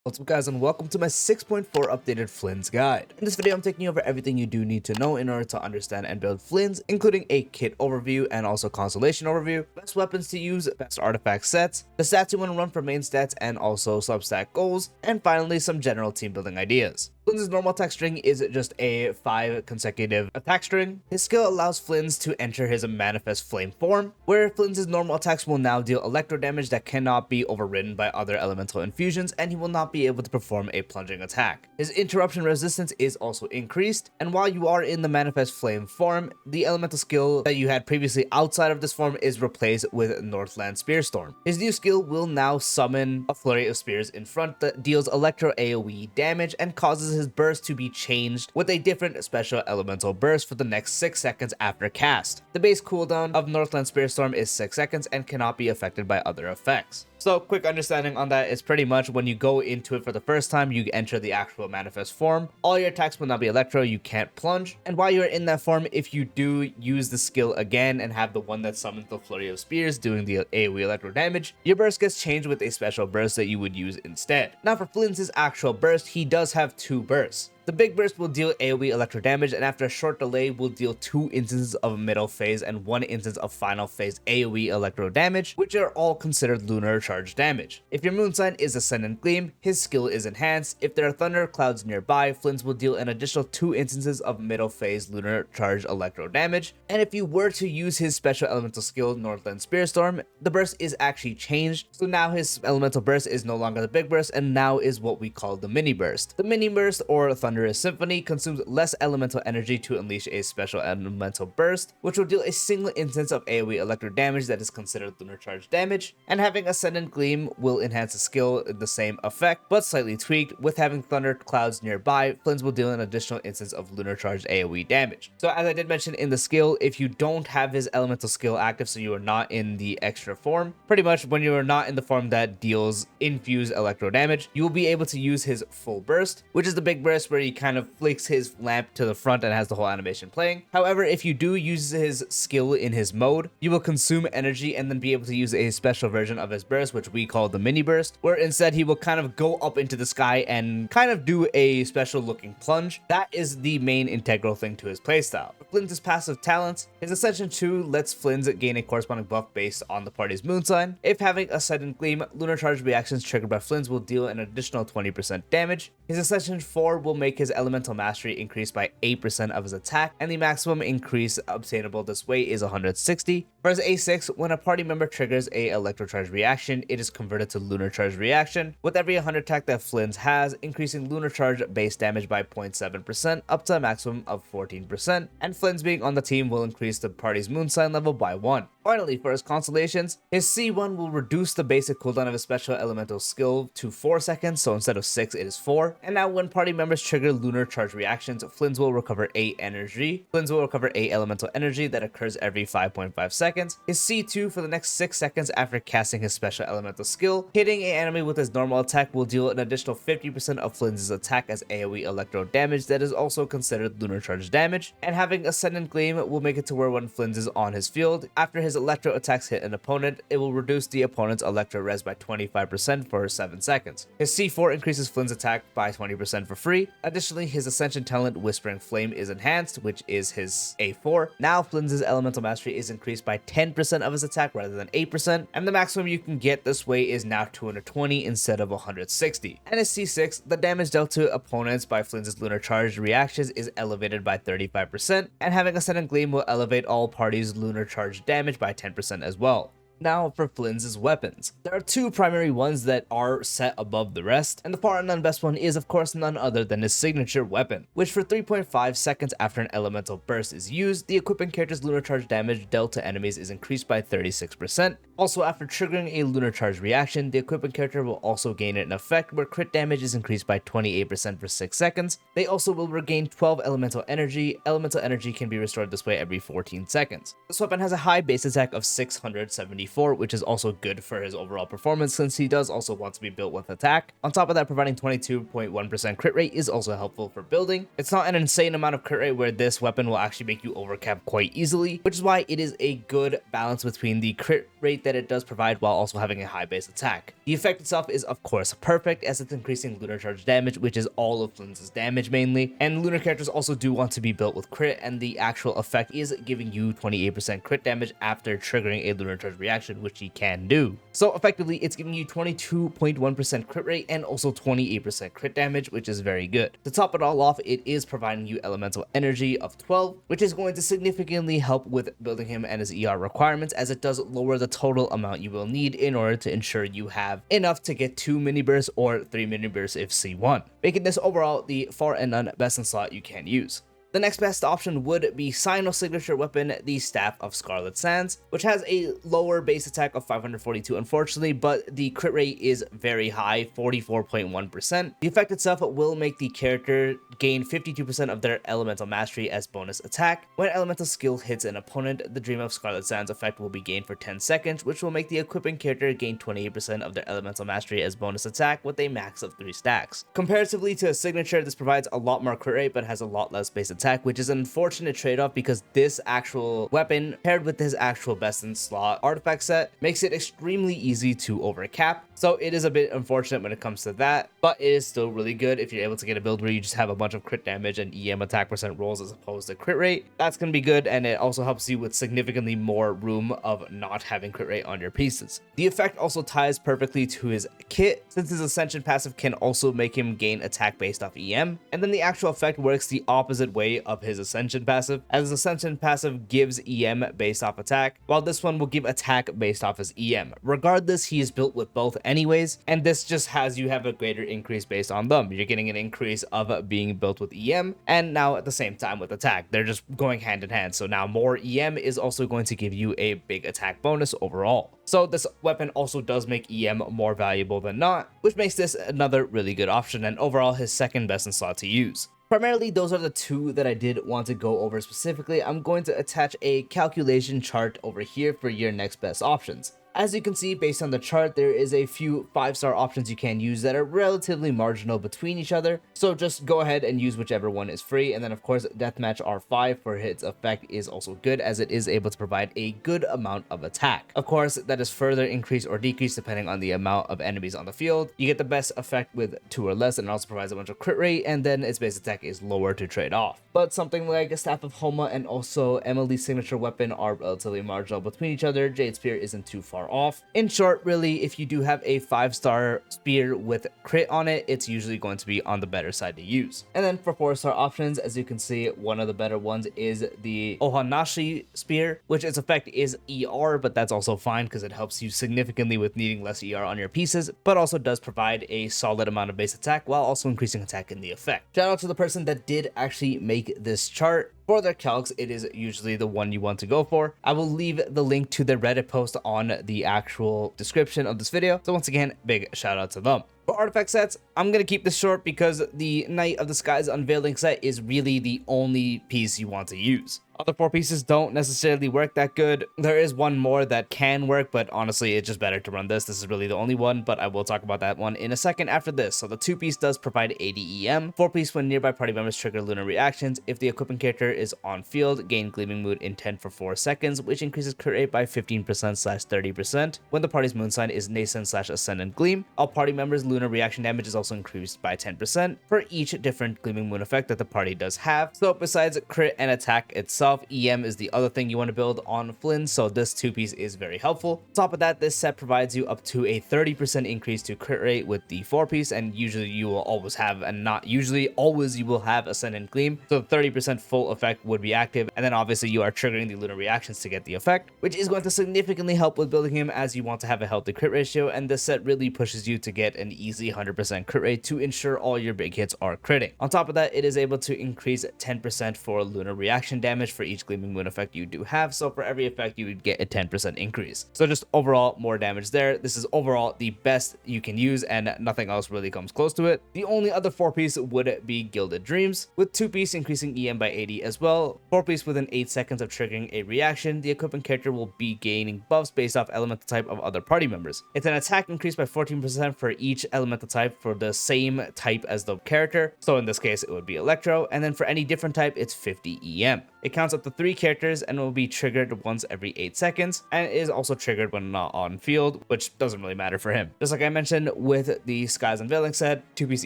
What's up guys, and welcome to my 6.4 updated Flins guide. In this video I'm taking you over everything you do need to know in order to understand and build Flins, including a kit overview and also constellation overview, best weapons to use, best artifact sets, the stats you want to run for main stats and also Substat goals, and finally some general team building ideas. Flins' normal attack string is just a 5 consecutive attack string. His skill allows Flins to enter his manifest flame form, where Flins' normal attacks will now deal electro damage that cannot be overridden by other elemental infusions, and he will not be able to perform a plunging attack. His interruption resistance is also increased, and while you are in the manifest flame form, the elemental skill that you had previously outside of this form is replaced with Northland Spearstorm. His new skill will now summon a flurry of spears in front that deals electro AoE damage and causes his burst to be changed with a different special elemental burst for the next 6 seconds after cast. The base cooldown of Northland Spearstorm is 6 seconds and cannot be affected by other effects. So quick understanding on that is pretty much when you go into it for the first time, you enter the actual manifest form. All your attacks will not be electro, you can't plunge. And while you're in that form, if you do use the skill again and have the one that summons the flurry of spears doing the AoE electro damage, your burst gets changed with a special burst that you would use instead. Now for Flins' actual burst, he does have 2 bursts. The big burst will deal AoE electro damage, and after a short delay will deal 2 instances of middle phase and 1 instance of final phase AoE electro damage, which are all considered lunar charge damage. If your moon sign is Ascendant Gleam, his skill is enhanced. If there are thunder clouds nearby, Flins will deal an additional 2 instances of middle phase lunar charge electro damage. And if you were to use his special elemental skill Northland Spearstorm, the burst is actually changed. So now his elemental burst is no longer the big burst and now is what we call the mini burst. The mini burst or Thunderous Symphony consumes less elemental energy to unleash a special elemental burst, which will deal a single instance of AoE electro damage that is considered lunar charge damage, and having Ascendant Gleam will enhance the skill in the same effect, but slightly tweaked. With having thunder clouds nearby, Flins will deal an additional instance of lunar charge AoE damage. So as I did mention in the skill, if you don't have his elemental skill active, so you are not in the extra form, pretty much when you are not in the form that deals infused electro damage, you will be able to use his full burst, which is the big burst where he kind of flicks his lamp to the front and has the whole animation playing. However, if you do use his skill in his mode, you will consume energy and then be able to use a special version of his burst, which we call the mini burst, where instead he will kind of go up into the sky and kind of do a special looking plunge. That is the main integral thing to his playstyle. For Flins' passive talents, his Ascension 2 lets Flins gain a corresponding buff based on the party's moon sign. If having Ascendant Gleam, lunar charge reactions triggered by Flins will deal an additional 20% damage. His Ascension 4 will make his elemental mastery increase by 8% of his attack, and the maximum increase obtainable this way is 160. For his A6, when a party member triggers a electro charge reaction, it is converted to lunar charge reaction, with every 100 attack that Flins has, increasing lunar charge base damage by 0.7% up to a maximum of 14%, and Flins being on the team will increase the party's moon sign level by 1. Finally, for his constellations, his C1 will reduce the basic cooldown of his special elemental skill to 4 seconds, so instead of 6 it is 4. And now when party members trigger lunar charge reactions, Flins will recover 8 energy. Flins will recover 8 elemental energy that occurs every 5.5 seconds. His C2 for the next 6 seconds after casting his special elemental skill, hitting an enemy with his normal attack will deal an additional 50% of Flins' attack as AoE electro damage that is also considered lunar charge damage. And having Ascendant Gleam will make it to where when Flins is on his field, after his electro attacks hit an opponent, it will reduce the opponent's electro res by 25% for 7 seconds. His C4 increases Flins' attack by 20% for free. Additionally, his Ascension talent Whispering Flame is enhanced, which is his A4. Now Flins' elemental mastery is increased by 10% of his attack rather than 8%, and the maximum you can get this way is now 220 instead of 160. And his C6, the damage dealt to opponents by Flins' lunar charge reactions is elevated by 35%, and having Ascendant Gleam will elevate all parties' lunar charge damage by 10% as well. Now for Flins' weapons. There are 2 primary ones that are set above the rest, and the far and none best one is of course none other than his signature weapon, which for 3.5 seconds after an elemental burst is used, the equipping character's lunar charge damage dealt to enemies is increased by 36%. Also, after triggering a lunar charge reaction, the equipping character will also gain an effect where crit damage is increased by 28% for 6 seconds. They also will regain 12 elemental energy. Elemental energy can be restored this way every 14 seconds. This weapon has a high base attack of 674, which is also good for his overall performance since he does also want to be built with attack. On top of that, providing 22.1% crit rate is also helpful for building. It's not an insane amount of crit rate where this weapon will actually make you overcap quite easily, which is why it is a good balance between the crit rate that it does provide while also having a high base attack. The effect itself is of course perfect, as it's increasing lunar charge damage, which is all of Flins' damage mainly, and lunar characters also do want to be built with crit, and the actual effect is giving you 28% crit damage after triggering a lunar charge reaction, which he can do. So effectively it's giving you 22.1% crit rate and also 28% crit damage, which is very good. To top it all off, it is providing you elemental energy of 12, which is going to significantly help with building him and his ER requirements, as it does lower the total amount you will need in order to ensure you have enough to get 2 mini bursts or 3 mini bursts if C1, making this overall the far and none best in slot you can use. The next best option would be Sino signature weapon, the Staff of Scarlet Sands, which has a lower base attack of 542 unfortunately, but the crit rate is very high, 44.1%. The effect itself will make the character gain 52% of their elemental mastery as bonus attack. When elemental skill hits an opponent, the Dream of Scarlet Sands effect will be gained for 10 seconds, which will make the equipping character gain 28% of their elemental mastery as bonus attack with a max of 3 stacks. Comparatively to a signature, this provides a lot more crit rate but has a lot less base attack, which is an unfortunate trade-off because this actual weapon paired with his actual best in slot artifact set makes it extremely easy to overcap. So it is a bit unfortunate when it comes to that, but it is still really good if you're able to get a build where you just have a bunch of crit damage and EM attack percent rolls as opposed to crit rate. That's going to be good, and it also helps you with significantly more room of not having crit rate on your pieces. The effect also ties perfectly to his kit, since his Ascension passive can also make him gain attack based off EM, and then the actual effect works the opposite way of his Ascension passive, as his Ascension passive gives EM based off attack, while this one will give attack based off his EM. Regardless, he is built with both anyways, and this just has you have a greater increase based on them. You're getting an increase of being built with EM, and now at the same time with attack. They're just going hand in hand, so now more EM is also going to give you a big attack bonus overall. So this weapon also does make EM more valuable than not, which makes this another really good option, and overall his second best in slot to use. Primarily, those are the two that I did want to go over specifically. I'm going to attach a calculation chart over here for your next best options. As you can see, based on the chart, there is a few 5-star options you can use that are relatively marginal between each other. So just go ahead and use whichever one is free. And then of course, Deathmatch R5 for its effect is also good, as it is able to provide a good amount of attack. Of course, that is further increased or decreased depending on the amount of enemies on the field. You get the best effect with 2 or less, and it also provides a bunch of crit rate, and then its base attack is lower to trade off. But something like a Staff of Homa and also Emily's signature weapon are relatively marginal between each other. Jade Spear isn't too far off. In short, really, if you do have a 5-star spear with crit on it, it's usually going to be on the better side to use. And then for 4-star options, as you can see, one of the better ones is the Ohanashi spear, which its effect is ER, but that's also fine because it helps you significantly with needing less ER on your pieces, but also does provide a solid amount of base attack while also increasing attack in the effect. Shout out to the person that did actually make this chart. For their calcs, it is usually the one you want to go for. I will leave the link to their Reddit post on the actual description of this video. So once again, big shout out to them. For artifact sets, I'm going to keep this short because the Night of the Skies Unveiling set is really the only piece you want to use. Other 4 pieces don't necessarily work that good. There is one more that can work, but honestly, it's just better to run this. This is really the only one, but I will talk about that one in a second after this. So the 2-piece does provide 80 EM. 4-piece when nearby party members trigger lunar reactions. If the equipping character is on field, gain Gleaming Mood intent for 4 seconds, which increases crit rate by 15%/30%. When the party's moon sign is Nascent/Ascendant Gleam, all party members' lunar reaction damage is also increased by 10% for each different Gleaming Moon effect that the party does have. So besides crit and attack itself, EM is the other thing you want to build on Flynn, so this 2-piece is very helpful. On top of that, this set provides you up to a 30% increase to crit rate with the 4-piece, and usually you will always have, and not usually, always you will have Ascendant Gleam, so 30% full effect would be active, and then obviously you are triggering the lunar reactions to get the effect, which is going to significantly help with building him, as you want to have a healthy crit ratio, and this set really pushes you to get an easy 100% crit rate to ensure all your big hits are critting. On top of that, it is able to increase 10% for lunar reaction damage for each Gleaming Moon effect you do have, so for every effect you would get a 10% increase. So just overall more damage there. This is overall the best you can use, and nothing else really comes close to it. The only other 4-piece would be Gilded Dreams, with 2-piece increasing EM by 80 as well. 4-piece within 8 seconds of triggering a reaction, the equipping character will be gaining buffs based off elemental type of other party members. It's an attack increase by 14% for each elemental type for the same type as the character, so in this case it would be Electro, and then for any different type it's 50 EM. It counts counts up to 3 characters and will be triggered once every 8 seconds, and is also triggered when not on field, which doesn't really matter for him. Just like I mentioned with the Skies Unveiling set, 2-piece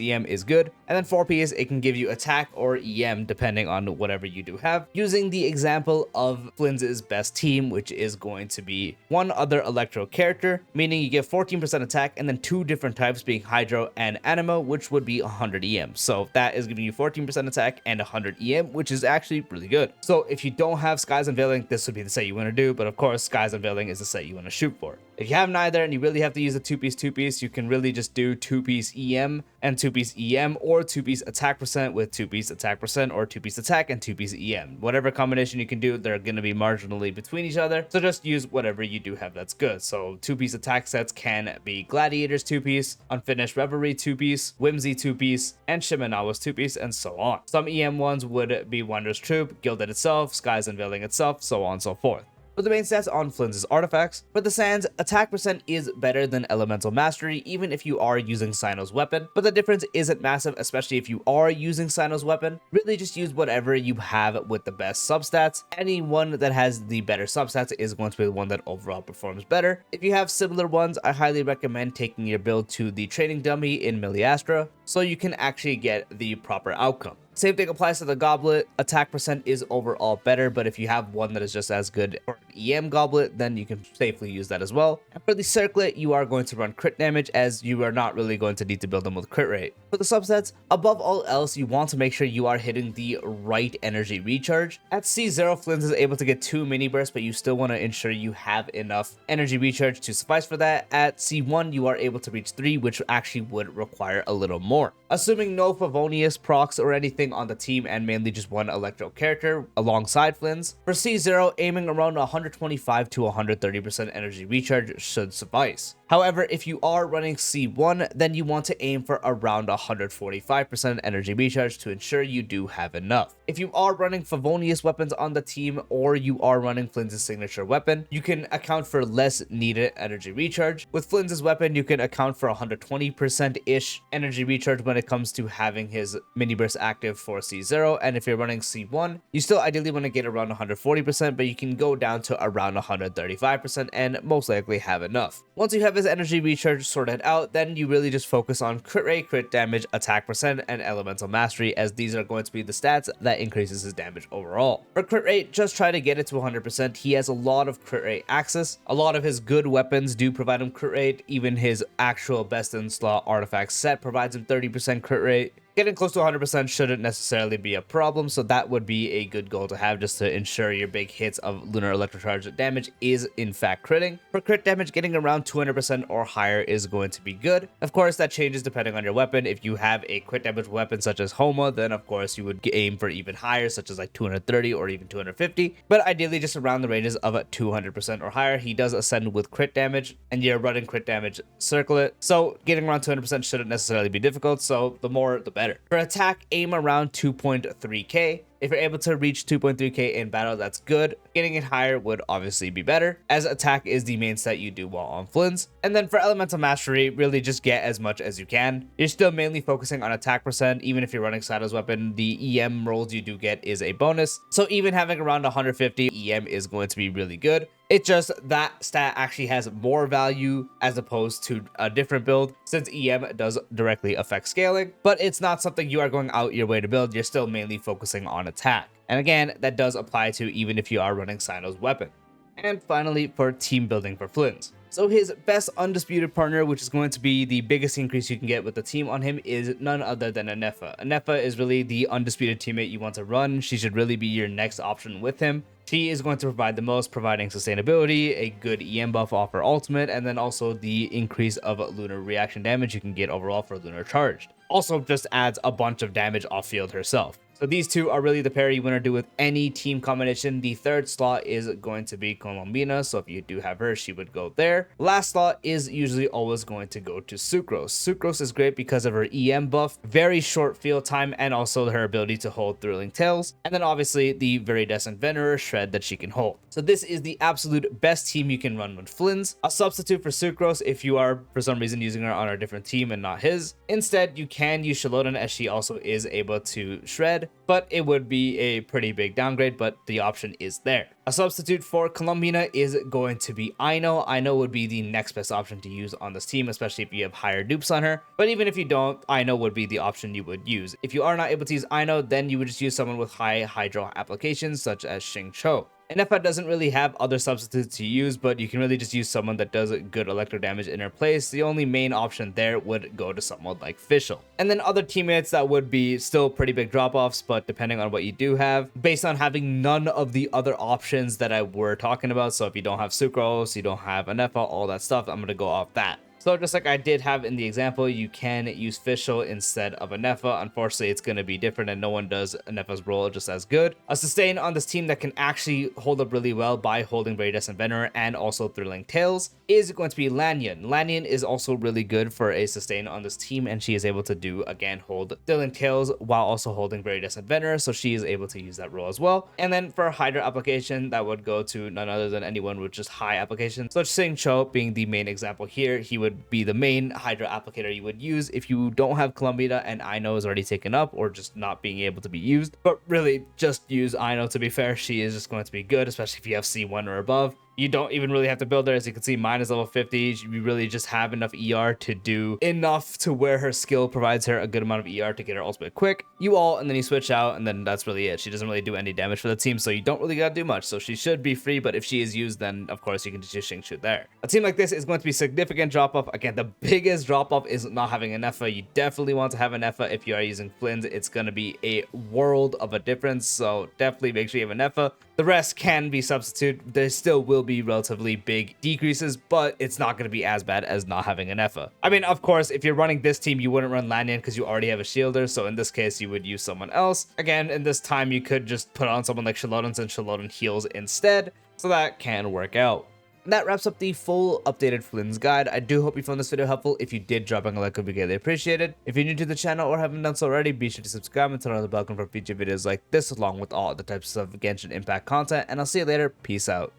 EM is good, and then 4-piece, it can give you attack or EM depending on whatever you do have. Using the example of Flins' best team, which is going to be one other electro character, meaning you get 14% attack and then 2 different types being Hydro and Animo, which would be 100 EM. So that is giving you 14% attack and 100 EM, which is actually really good. So if you don't have Skies Unveiling, this would be the set you want to do, but of course Skies Unveiling is the set you want to shoot for. If you have neither and you really have to use a 2-piece, you can really just do 2-piece EM and 2-piece EM, or 2-piece attack percent with 2-piece attack percent, or 2-piece attack and 2-piece EM. Whatever combination you can do, they're going to be marginally between each other, so just use whatever you do have that's good. So 2-piece attack sets can be Gladiators 2-piece, Unfinished Revelry 2-piece, Whimsy 2-piece, and Shimenawa's 2-piece, and so on. Some EM ones would be Wondrous Troop, Gilded itself, Skies Unveiling itself, so on and so forth. For the main stats on Flins' artifacts, for the Sands, attack percent is better than Elemental Mastery even if you are using Cyno's weapon, but the difference isn't massive, especially if you are using Cyno's weapon. Really just use whatever you have with the best substats. Any one that has the better substats is going to be the one that overall performs better. If you have similar ones, I highly recommend taking your build to the training dummy in Miliastra so you can actually get the proper outcome. Same thing applies to the Goblet. Attack percent is overall better, but if you have one that is just as good or an EM Goblet, then you can safely use that as well. And for the Circlet, you are going to run crit damage, as you are not really going to need to build them with crit rate. For the subsets, above all else, you want to make sure you are hitting the right energy recharge. At C0, Flins is able to get 2 mini bursts, but you still want to ensure you have enough energy recharge to suffice for that. At C1, you are able to reach 3, which actually would require a little more. Assuming no Favonius procs or anything on the team, and mainly just one electro character alongside Flins, for C0, aiming around 125 to 130% energy recharge should suffice. However, if you are running C1, then you want to aim for around 145% energy recharge to ensure you do have enough. If you are running Favonius weapons on the team, or you are running Flins' signature weapon, you can account for less needed energy recharge. With Flins' weapon, you can account for 120%-ish energy recharge when it comes to having his mini burst active for C0, and if you're running C1, you still ideally want to get around 140%, but you can go down to around 135% and most likely have enough. Once you have his energy recharge sorted out, then you really just focus on crit rate, crit damage, attack percent, and elemental mastery, as these are going to be the stats that increases his damage overall. For crit rate, just try to get it to 100%. He has a lot of crit rate access. A lot of his good weapons do provide him crit rate. Even his actual best in slot artifact set provides him 30% crit rate. Getting close to 100% shouldn't necessarily be a problem, so that would be a good goal to have, just to ensure your big hits of Lunar Electrocharge damage is in fact critting. For crit damage, getting around 200% or higher is going to be good. Of course, that changes depending on your weapon. If you have a crit damage weapon such as Homa, then of course you would aim for even higher, such as like 230 or even 250, but ideally just around the ranges of 200% or higher. He does ascend with crit damage, and you're running crit damage circlet, so getting around 200% shouldn't necessarily be difficult, so the more the better. For attack, aim around 2.3k. If you're able to reach 2.3k in battle, that's good. Getting it higher would obviously be better, as attack is the main stat you do while on Flins. And then for elemental mastery, really just get as much as you can. You're still mainly focusing on attack percent. Even if you're running Sato's weapon, the EM rolls you do get is a bonus. So even having around 150 EM is going to be really good. It's just that stat actually has more value as opposed to a different build, since EM does directly affect scaling, but it's not something you are going out your way to build. You're still mainly focusing on attack. And again, that does apply to even if you are running Cyno's weapon. And finally, for team building for Flins. So his best undisputed partner, which is going to be the biggest increase you can get with the team on him, is none other than Anefa. Anefa is really the undisputed teammate you want to run. She should really be your next option with him. She is going to provide the most, providing sustainability, a good EM buff off her ultimate, and then also the increase of lunar reaction damage you can get overall for lunar charged. Also just adds a bunch of damage off field herself. So these two are really the pair you want to do with any team combination. The third slot is going to be Colombina, so if you do have her, she would go there. Last slot is usually always going to go to Sucrose. Sucrose is great because of her EM buff, very short field time, and also her ability to hold Thrilling Tales, and then obviously the Viridescent Venerer shred that she can hold. So this is the absolute best team you can run with Flins. A substitute for Sucrose if you are for some reason using her on a different team and not his. Instead, you can use Shalodin, as she also is able to shred. but it would be a pretty big downgrade, but the option is there. A substitute for Columbina is going to be Aino. Aino would be the next best option to use on this team, especially if you have higher dupes on her. But even if you don't, Aino would be the option you would use. If you are not able to use Aino, then you would just use someone with high hydro applications such as Xingqiu. NFA doesn't really have other substitutes to use, but you can really just use someone that does good electro damage in her place. The only main option there would go to someone like Fischl. And then other teammates that would be still pretty big drop-offs, but depending on what you do have, based on having none of the other options that I were talking about. So if you don't have Sucrose, you don't have NFA, all that stuff, I'm going to go off that. So just like I did have in the example, you can use Fischl instead of a Nefa. Unfortunately, it's going to be different and no one does a Nefa's role just as good. A sustain on this team that can actually hold up really well by holding Iridescent Venerer and also Thrilling Tales is going to be Lanyan. Lanyan is also really good for a sustain on this team, and she is able to do, again, hold Thrilling Tales while also holding Iridescent Venerer, so she is able to use that role as well. And then for Hydra application, that would go to none other than anyone with just high application. So Xingqiu being the main example here, he would be the main Hydra applicator you would use if you don't have Columbina and Aino is already taken up or just not being able to be used. But really, just use Aino. To be fair, she is just going to be good, especially if you have C1 or above. You don't even really have to build her. As you can see, mine is level 50. You really just have enough ER to do enough to where her skill provides her a good amount of ER to get her ultimate quick. You ult, and then you switch out, and then that's really it. She doesn't really do any damage for the team, so you don't really gotta do much. So she should be free, but if she is used, then of course you can just use Xingqiu there. A team like this is going to be significant drop-off. Again, the biggest drop-off is not having an Nefa. You definitely want to have an Nefa if you are using Flins. It's going to be a world of a difference, so definitely make sure you have a Nefa. The rest can be substitute. There still will be relatively big decreases, but it's not going to be as bad as not having an Nefa. I mean, of course, if you're running this team, you wouldn't run Lanyan because you already have a shielder, so in this case, you would use someone else. Again, in this time, you could just put on someone like Shalodin since Shalodin heals instead, so that can work out. And that wraps up the full updated Flins guide. I do hope you found this video helpful. If you did, dropping a like would be greatly appreciated. If you're new to the channel or haven't done so already, be sure to subscribe and turn on the bell for future videos like this, along with all the types of Genshin Impact content. And I'll see you later. Peace out.